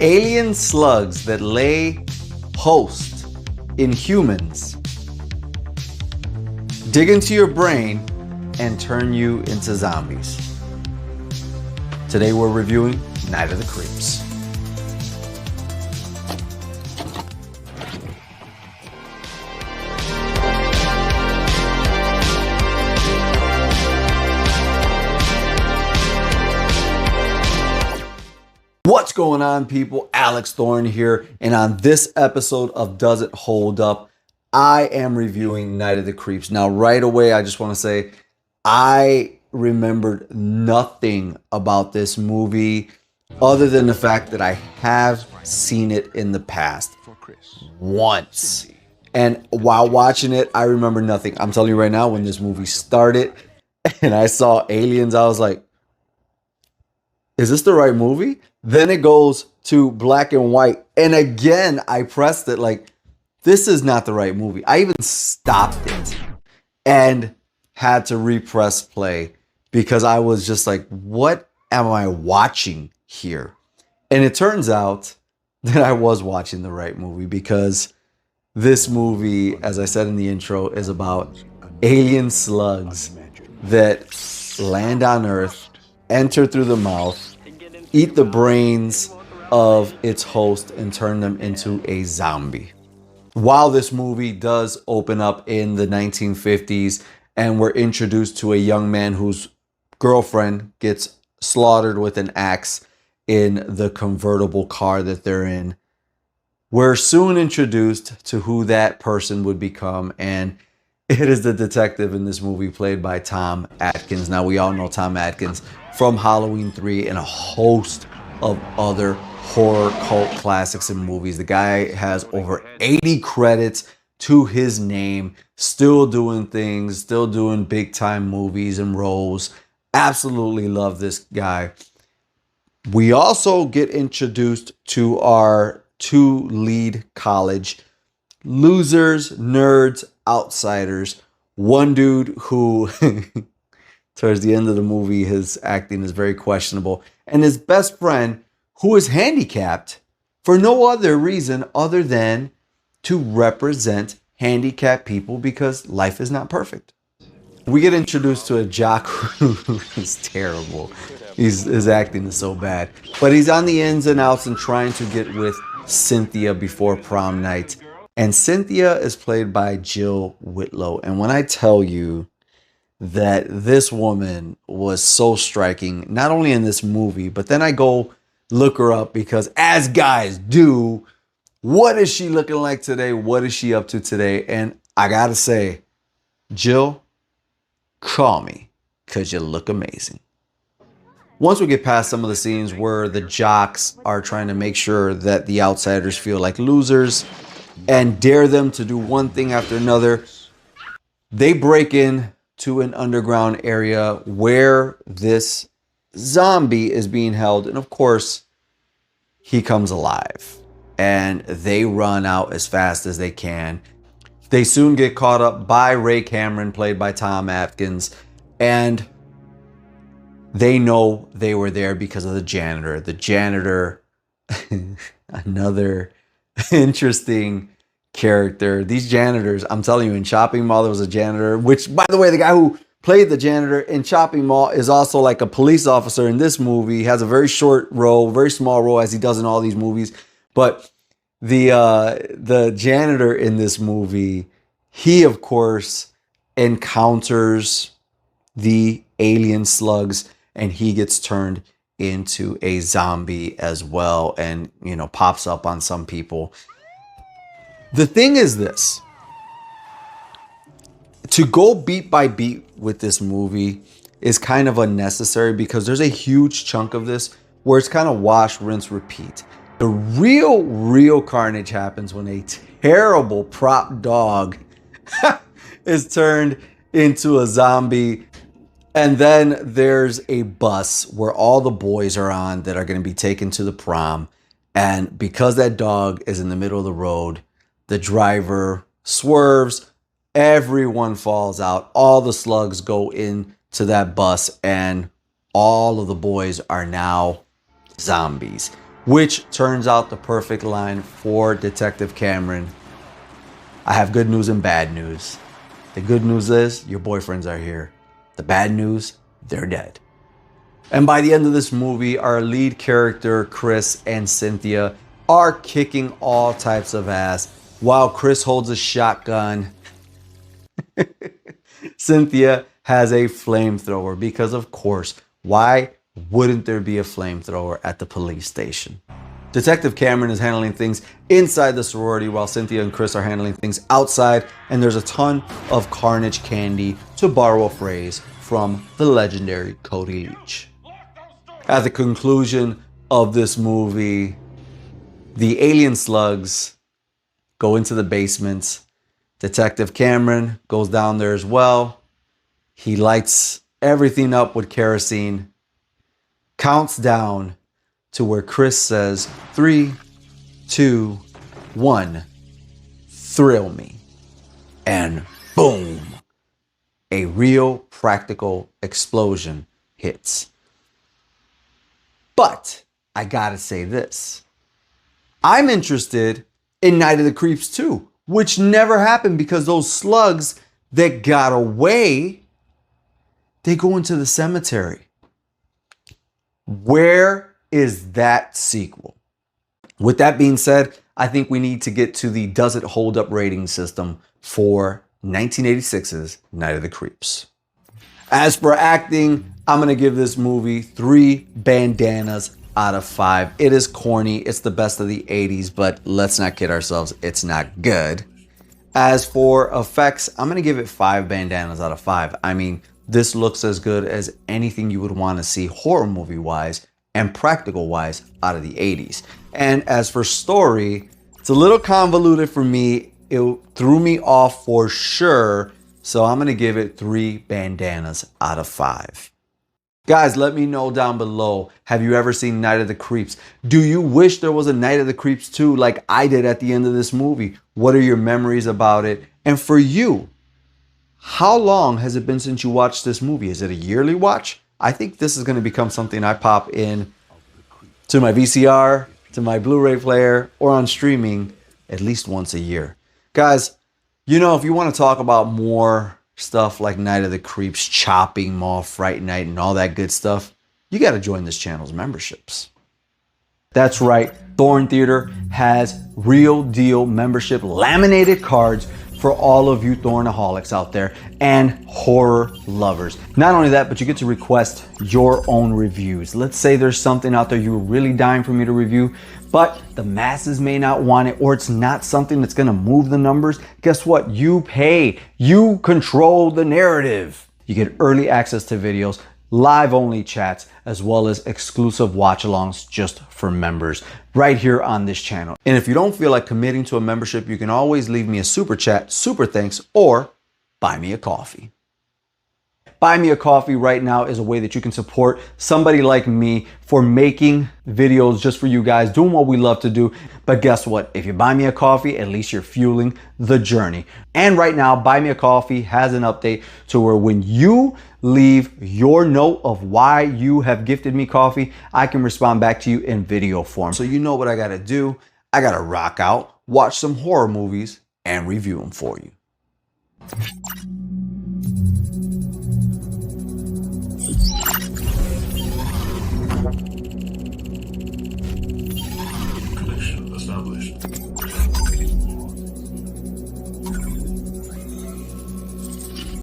Alien slugs that lay host in humans dig into your brain and turn you into zombies. Today we're reviewing Night of the Creeps. What's going on, people? Alex Thorn here, and on this episode of Does It Hold Up, I am reviewing Night of the Creeps. Now, right away, I just want to say I remembered nothing about this movie other than the fact that I have seen it in the past once. And while watching it, I remember nothing. I'm telling you right now, when this movie started and I saw aliens, I was like, is this the right movie? Then it goes to black and white. And again, I pressed it like, this is not the right movie. I even stopped it and had to repress play because I was just like, what am I watching here? And it turns out that I was watching the right movie, because this movie, as I said in the intro, is about alien slugs that land on Earth, enter through the mouth, eat the brains of its host, and turn them into a zombie. While this movie does open up in the 1950s, and we're introduced to a young man whose girlfriend gets slaughtered with an axe in the convertible car that they're in, we're soon introduced to who that person would become, and it is the detective in this movie played by Tom Atkins. Now, we all know Tom Atkins from Halloween 3 and a host of other horror cult classics and movies. The guy has over 80 credits to his name, still doing things, still doing big time movies and roles. Absolutely love this guy. We also get introduced to our two lead college losers, nerds, outsiders. One dude who towards the end of the movie, his acting is very questionable, and his best friend who is handicapped for no other reason other than to represent handicapped people, because life is not perfect. We get introduced to a jock who is terrible. His acting is so bad, but he's on the ins and outs and trying to get with Cynthia before prom night. And Cynthia is played by Jill Whitlow. And when I tell you that this woman was so striking, not only in this movie, but then I go look her up, because as guys do, what is she looking like today? What is she up to today? And I gotta say, Jill, call me, because you look amazing. Once we get past some of the scenes where the jocks are trying to make sure that the outsiders feel like losers and dare them to do one thing after another, they break in to an underground area where this zombie is being held. And of course, he comes alive, and they run out as fast as they can. They soon get caught up by Ray Cameron, played by Tom Atkins, and they know they were there because of the janitor. The janitor, another interesting character. These janitors, I'm telling you, in Chopping Mall, there was a janitor, which, by the way, the guy who played the janitor in Chopping Mall is also like a police officer in this movie. He has a very short role, very small role, as he does in all these movies. But the janitor in this movie, he, of course, encounters the alien slugs, and he gets turned into a zombie as well, and, you know, pops up on some people. The thing is this: to go beat by beat with this movie is kind of unnecessary, because there's a huge chunk of this where it's kind of wash, rinse, repeat. The real carnage happens when a terrible prop dog is turned into a zombie. And then there's a bus where all the boys are on that are going to be taken to the prom. And because that dog is in the middle of the road, the driver swerves, everyone falls out, all the slugs go into that bus, and all of the boys are now zombies. which turns out the perfect line for Detective Cameron. I have good news and bad news. The good news is your boyfriends are here. The bad news, they're dead. And by the end of this movie, our lead character, Chris and Cynthia, are kicking all types of ass while Chris holds a shotgun. Cynthia has a flamethrower because, of course, why wouldn't there be a flamethrower at the police station? Detective Cameron is handling things inside the sorority while Cynthia and Chris are handling things outside, and there's a ton of carnage candy, to borrow a phrase from the legendary Cody Leach. At the conclusion of this movie, the alien slugs go into the basement. Detective Cameron goes down there as well. He lights everything up with kerosene, counts down to where Chris says, 3, 2, 1, thrill me. And boom, a real practical explosion hits. But I gotta say this. I'm interested in Night of the Creeps 2, which never happened because those slugs that got away, they go into the cemetery. Where is that sequel? With that being said, I think we need to get to the Does It Hold Up rating system for 1986's Night of the Creeps. As for acting, I'm going to give this movie 3 bandanas out of 5. It is corny. It's the best of the 80s, but let's not kid ourselves. It's not good. As for effects, I'm going to give it 5 bandanas out of 5. I mean, this looks as good as anything you would want to see horror movie wise and practical wise out of the 80s. And as for story, it's a little convoluted for me. It threw me off for sure. So I'm going to give it 3 bandanas out of 5. Guys, let me know down below. Have you ever seen Night of the Creeps? Do you wish there was a Night of the Creeps 2 like I did at the end of this movie? What are your memories about it? And for you, how long has it been since you watched this movie? Is it a yearly watch? I think this is going to become something I pop in to my VCR, to my Blu-ray player, or on streaming at least once a year. Guys, you know, if you want to talk about more stuff like Night of the Creeps, chopping Mall, Fright Night, and all that good stuff, you got to join this channel's memberships. That's right. Thorn Theater has real deal membership laminated cards for all of you Thornaholics out there and horror lovers. Not only that, but you get to request your own reviews. Let's say there's something out there you're really dying for me to review, but the masses may not want it, or it's not something that's gonna move the numbers. Guess what? You pay. You control the narrative. You get early access to videos, live only chats, as well as exclusive watch-alongs just for members right here on this channel. And if you don't feel like committing to a membership, you can always leave me a super chat, super thanks, or buy me a coffee. Buy me a coffee right now is a way that you can support somebody like me for making videos just for you guys, doing what we love to do. But guess what? If you buy me a coffee, at least you're fueling the journey. And right now, Buy Me a Coffee has an update to where when you leave your note of why you have gifted me coffee, I can respond back to you in video form. So you know what I gotta do. I gotta rock out, watch some horror movies, and review them for you. Connection established.